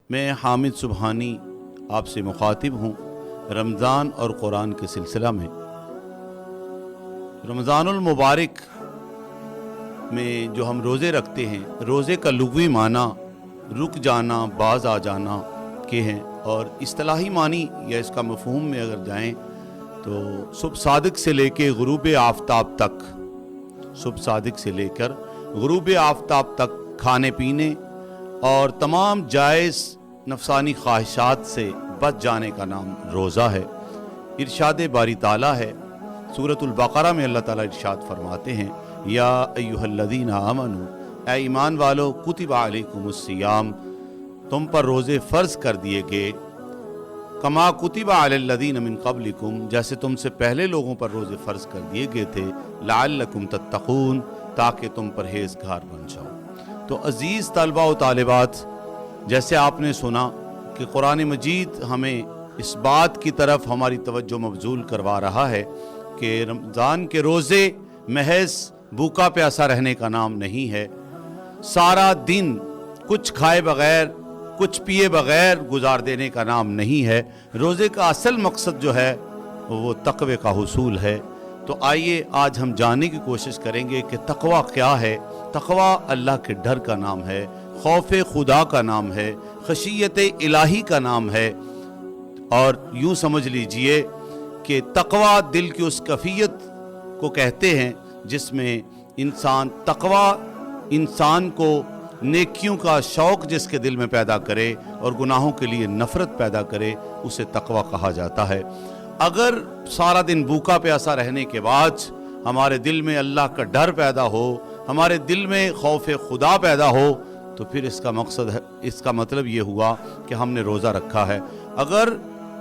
میں حامد سبحانی آپ سے مخاطب ہوں رمضان اور قرآن کے سلسلہ میں۔ رمضان المبارک میں جو ہم روزے رکھتے ہیں، روزے کا لغوی معنی رک جانا، باز آ جانا کے ہیں، اور اصطلاحی معنی یا اس کا مفہوم میں اگر جائیں تو صبح صادق سے لے کے غروب آفتاب تک، صبح صادق سے لے کر غروب آفتاب تک کھانے پینے اور تمام جائز نفسانی خواہشات سے بچ جانے کا نام روزہ ہے۔ ارشاد باری تعالیٰ ہے سورۃ البقرہ میں، اللہ تعالیٰ ارشاد فرماتے ہیں یا ایھا الذین آمنوا، اے ایمان والو، کتب علیکم الصیام، تم پر روزے فرض کر دیے گئے، کما کتب علی الذین من قبلکم، جیسے تم سے پہلے لوگوں پر روزے فرض کر دیے گئے تھے، لعلکم تتقون، تاکہ تم پرہیزگار بن جاؤ۔ تو عزیز طلباء و طالبات، جیسے آپ نے سنا کہ قرآن مجید ہمیں اس بات کی طرف ہماری توجہ مبذول کروا رہا ہے کہ رمضان کے روزے محض بھوکا پیاسا رہنے کا نام نہیں ہے، سارا دن کچھ کھائے بغیر کچھ پیے بغیر گزار دینے کا نام نہیں ہے۔ روزے کا اصل مقصد جو ہے وہ تقوی کا حصول ہے۔ تو آئیے آج ہم جاننے کی کوشش کریں گے کہ تقوی کیا ہے۔ تقوی اللہ کے ڈر کا نام ہے، خوف خدا کا نام ہے، خشیت الہی کا نام ہے، اور یوں سمجھ لیجئے کہ تقوی دل کی اس کیفیت کو کہتے ہیں جس میں تقوی انسان کو نیکیوں کا شوق جس کے دل میں پیدا کرے اور گناہوں کے لیے نفرت پیدا کرے، اسے تقوی کہا جاتا ہے۔ اگر سارا دن بھوکا پیاسا رہنے کے بعد ہمارے دل میں اللہ کا ڈر پیدا ہو، ہمارے دل میں خوف خدا پیدا ہو، تو پھر اس کا مطلب یہ ہوا کہ ہم نے روزہ رکھا ہے۔ اگر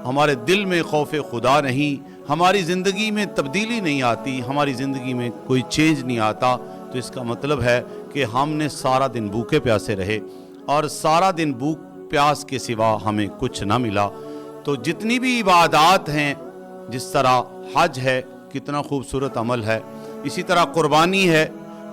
ہمارے دل میں خوف خدا نہیں، ہماری زندگی میں تبدیلی نہیں آتی، ہماری زندگی میں کوئی چینج نہیں آتا، تو اس کا مطلب ہے کہ ہم نے سارا دن بھوکے پیاسے رہے اور سارا دن بھوک پیاس کے سوا ہمیں کچھ نہ ملا۔ تو جتنی بھی عبادات ہیں، جس طرح حج ہے، کتنا خوبصورت عمل ہے، اسی طرح قربانی ہے،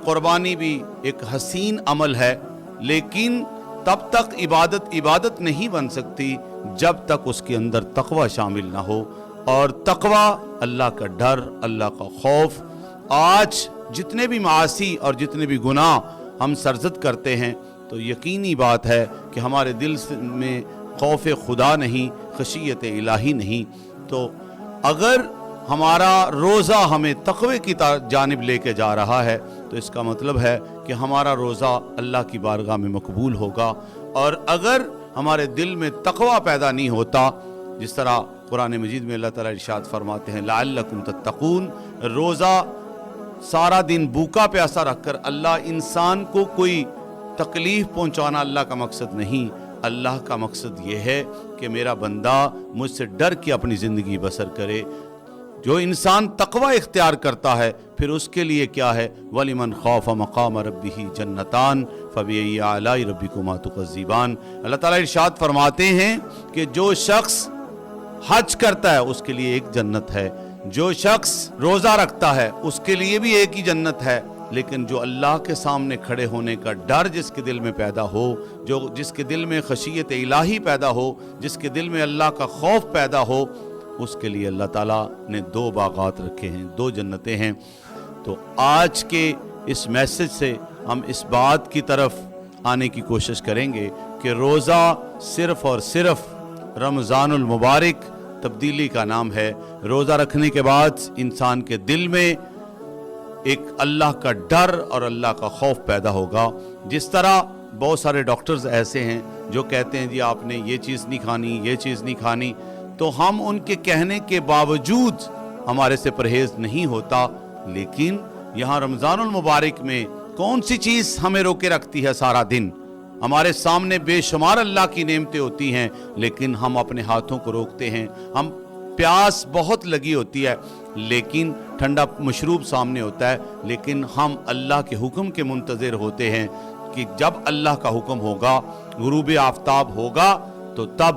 قربانی بھی ایک حسین عمل ہے، لیکن تب تک عبادت نہیں بن سکتی جب تک اس کے اندر تقوی شامل نہ ہو۔ اور تقوی اللہ کا ڈر، اللہ کا خوف۔ آج جتنے بھی معاصی اور جتنے بھی گناہ ہم سرزد کرتے ہیں، تو یقینی بات ہے کہ ہمارے دل میں خوف خدا نہیں، خشیت الہی نہیں۔ تو اگر ہمارا روزہ ہمیں تقوی کی جانب لے کے جا رہا ہے، تو اس کا مطلب ہے کہ ہمارا روزہ اللہ کی بارگاہ میں مقبول ہوگا۔ اور اگر ہمارے دل میں تقوی پیدا نہیں ہوتا، جس طرح قرآن مجید میں اللہ تعالیٰ ارشاد فرماتے ہیں لعلکم تتقون، روزہ سارا دن بھوکا پیاسا رکھ کر اللہ انسان کو کوئی تکلیف پہنچانا اللہ کا مقصد نہیں۔ اللہ کا مقصد یہ ہے کہ میرا بندہ مجھ سے ڈر کے اپنی زندگی بسر کرے۔ جو انسان تقوی اختیار کرتا ہے، پھر اس کے لیے کیا ہے، وَلِمَنْ خَافَ مَقَامَ رَبِّهِ جَنَّتَانِ فَبِأَيِّ آلَاءِ رَبِّكُمَا تُكَذِّبَانِ۔ اللہ تعالیٰ ارشاد فرماتے ہیں کہ جو شخص حج کرتا ہے اس کے لیے ایک جنت ہے، جو شخص روزہ رکھتا ہے اس کے لیے بھی ایک ہی جنت ہے، لیکن جو اللہ کے سامنے کھڑے ہونے کا ڈر جس کے دل میں پیدا ہو، جس کے دل میں خشیت الہی پیدا ہو، جس کے دل میں اللہ کا خوف پیدا ہو، اس کے لیے اللہ تعالیٰ نے 2 باغات رکھے ہیں، 2 جنتیں ہیں۔ تو آج کے اس میسج سے ہم اس بات کی طرف آنے کی کوشش کریں گے کہ روزہ صرف اور صرف رمضان المبارک تبدیلی کا نام ہے۔ روزہ رکھنے کے بعد انسان کے دل میں ایک اللہ کا ڈر اور اللہ کا خوف پیدا ہوگا۔ جس طرح بہت سارے ڈاکٹرز ایسے ہیں جو کہتے ہیں جی آپ نے یہ چیز نہیں کھانی، یہ چیز نہیں کھانی، تو ہم ان کے کہنے کے باوجود ہمارے سے پرہیز نہیں ہوتا۔ لیکن یہاں رمضان المبارک میں کون سی چیز ہمیں روکے رکھتی ہے؟ سارا دن ہمارے سامنے بے شمار اللہ کی نعمتیں ہوتی ہیں، لیکن ہم اپنے ہاتھوں کو روکتے ہیں۔ ہم پیاس بہت لگی ہوتی ہے، لیکن ٹھنڈا مشروب سامنے ہوتا ہے، لیکن ہم اللہ کے حکم کے منتظر ہوتے ہیں کہ جب اللہ کا حکم ہوگا، غروب آفتاب ہوگا، تو تب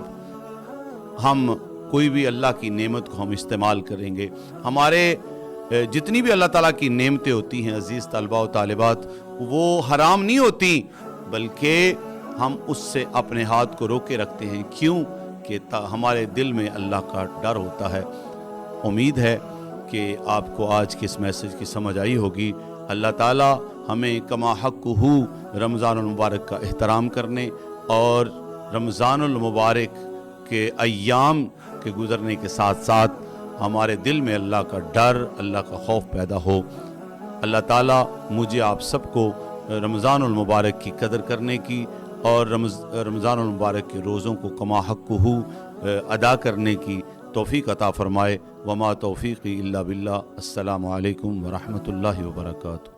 ہم کوئی بھی اللہ کی نعمت کو ہم استعمال کریں گے۔ ہمارے جتنی بھی اللہ تعالیٰ کی نعمتیں ہوتی ہیں عزیز طلباء و طالبات، وہ حرام نہیں ہوتی، بلکہ ہم اس سے اپنے ہاتھ کو روکے رکھتے ہیں، کیوں کہ ہمارے دل میں اللہ کا ڈر ہوتا ہے۔ امید ہے کہ آپ کو آج کے اس میسج کی سمجھ آئی ہوگی۔ اللہ تعالیٰ ہمیں کما حقہ رمضان المبارک کا احترام کرنے اور رمضان المبارک کے ایام کے گزرنے کے ساتھ ساتھ ہمارے دل میں اللہ کا ڈر، اللہ کا خوف پیدا ہو۔ اللہ تعالیٰ مجھے آپ سب کو رمضان المبارک کی قدر کرنے کی اور رمضان المبارک کے روزوں کو کما حقہ ادا کرنے کی توفیق عطا فرمائے۔ وما توفیقی الا باللہ۔ السلام علیکم ورحمۃ اللہ وبرکاتہ۔